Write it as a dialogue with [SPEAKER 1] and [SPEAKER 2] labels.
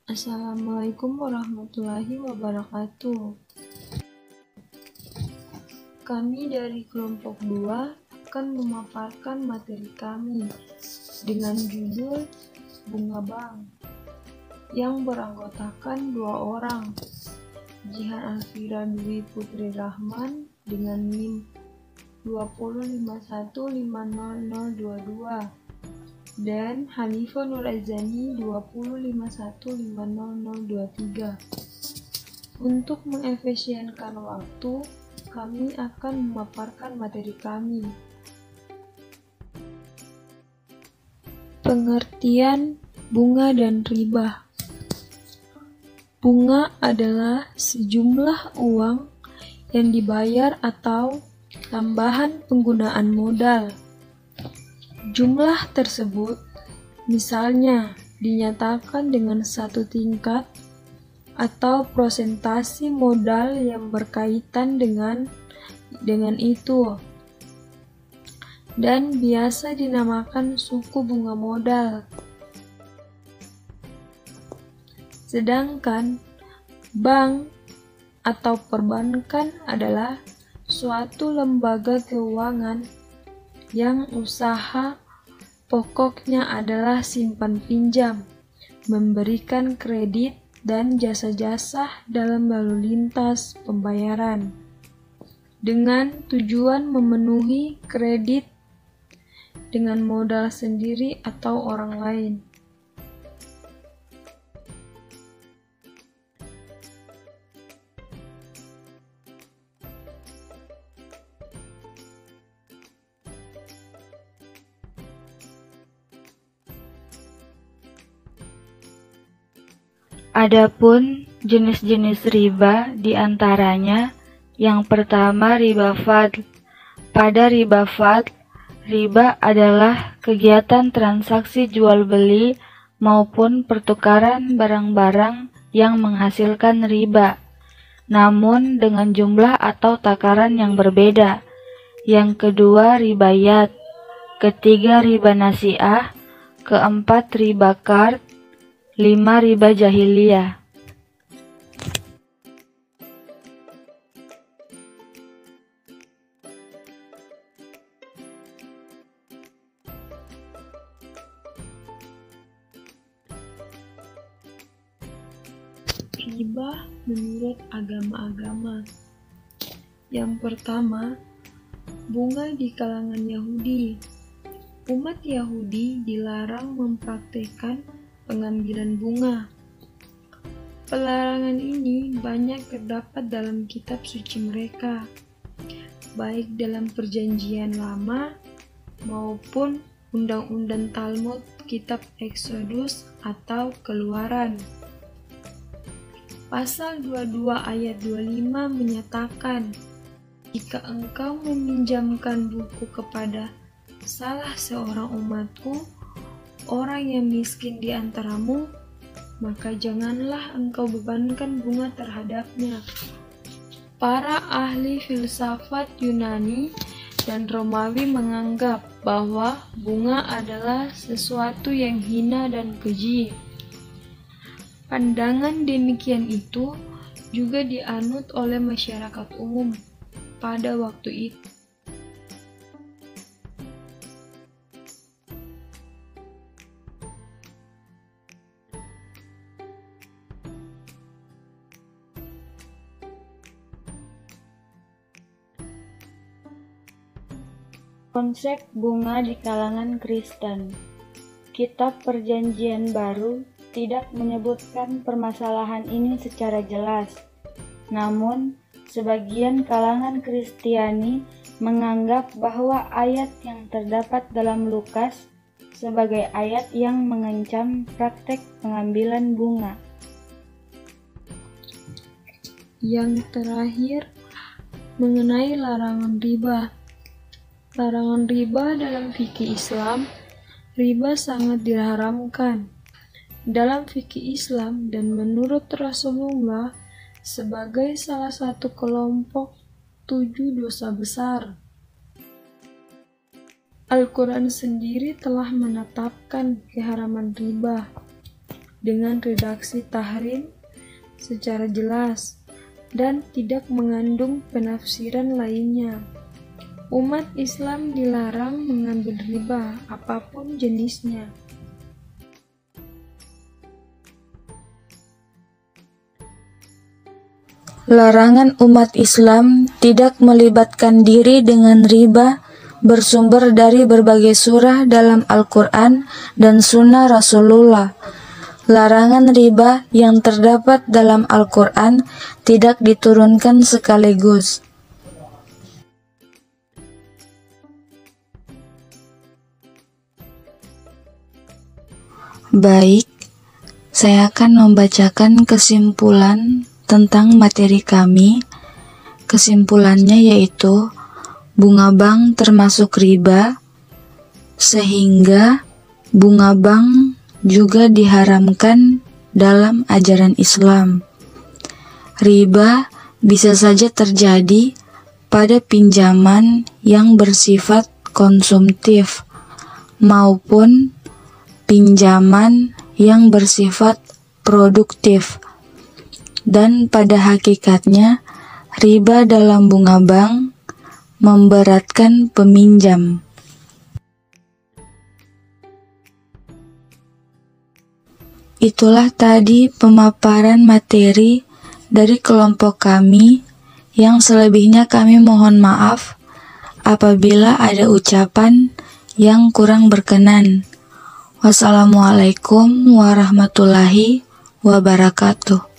[SPEAKER 1] Assalamualaikum warahmatullahi wabarakatuh. Kami dari kelompok 2 akan memaparkan materi kami dengan judul Bunga Bank yang beranggotakan 2 orang, Jihan Alfira Dwi Putri Rahman dengan NIM 205150022 dan Hanifah Nur Azani 205150023. Untuk mengefisienkan waktu, kami akan memaparkan materi kami. Pengertian bunga dan riba. Bunga adalah sejumlah uang yang dibayar atau tambahan penggunaan modal. Jumlah tersebut misalnya dinyatakan dengan satu tingkat atau prosentasi modal yang berkaitan dengan itu, dan biasa dinamakan suku bunga modal. Sedangkan bank atau perbankan adalah suatu lembaga keuangan yang usaha pokoknya adalah simpan pinjam, memberikan kredit dan jasa-jasa dalam lalu lintas pembayaran, dengan tujuan memenuhi kredit dengan modal sendiri atau orang lain.
[SPEAKER 2] Adapun jenis-jenis riba diantaranya, yang pertama riba fadl. Pada riba fadl, riba adalah kegiatan transaksi jual beli maupun pertukaran barang-barang yang menghasilkan riba, namun dengan jumlah atau takaran yang berbeda. Yang kedua ribayat, ketiga riba nasiah, keempat riba qard, 5 riba jahiliyah.
[SPEAKER 1] Riba menurut agama-agama. Yang pertama, bunga di kalangan Yahudi. Umat Yahudi dilarang mempraktikkan pengambilan bunga. Pelarangan ini banyak terdapat dalam kitab suci mereka, baik dalam Perjanjian Lama maupun Undang-Undang Talmud, kitab Exodus atau Keluaran. Pasal 22 ayat 25 menyatakan, jika engkau meminjamkan buku kepada salah seorang umatku, orang yang miskin di antaramu, maka janganlah engkau bebankan bunga terhadapnya. Para ahli filsafat Yunani dan Romawi menganggap bahwa bunga adalah sesuatu yang hina dan keji. Pandangan demikian itu juga dianut oleh masyarakat umum pada waktu itu.
[SPEAKER 2] Konsep bunga di kalangan Kristen. Kitab Perjanjian Baru tidak menyebutkan permasalahan ini secara jelas. Namun, sebagian kalangan Kristiani menganggap bahwa ayat yang terdapat dalam Lukas sebagai ayat yang mengancam praktek pengambilan bunga.
[SPEAKER 1] Yang terakhir, mengenai larangan riba. Larangan riba dalam fikih Islam, riba sangat diharamkan dalam fikih Islam dan menurut Rasulullah sebagai salah satu kelompok 7 dosa besar. Al-Quran sendiri telah menetapkan keharaman riba. dengan redaksi tahrim secara jelas dan tidak mengandung penafsiran lainnya. Umat Islam dilarang mengambil riba apapun jenisnya.
[SPEAKER 2] Larangan umat Islam tidak melibatkan diri dengan riba bersumber dari berbagai surah dalam Al-Quran dan Sunnah Rasulullah. Larangan riba yang terdapat dalam Al-Quran tidak diturunkan sekaligus. Baik, saya akan membacakan kesimpulan tentang materi kami. Kesimpulannya yaitu bunga bank termasuk riba, sehingga bunga bank juga diharamkan dalam ajaran Islam. Riba bisa saja terjadi pada pinjaman yang bersifat konsumtif maupun pinjaman yang bersifat produktif. Dan pada hakikatnya, riba dalam bunga bank memberatkan peminjam. Itulah tadi pemaparan materi dari kelompok kami, yang selebihnya kami mohon maaf apabila ada ucapan yang kurang berkenan. Wassalamualaikum warahmatullahi wabarakatuh.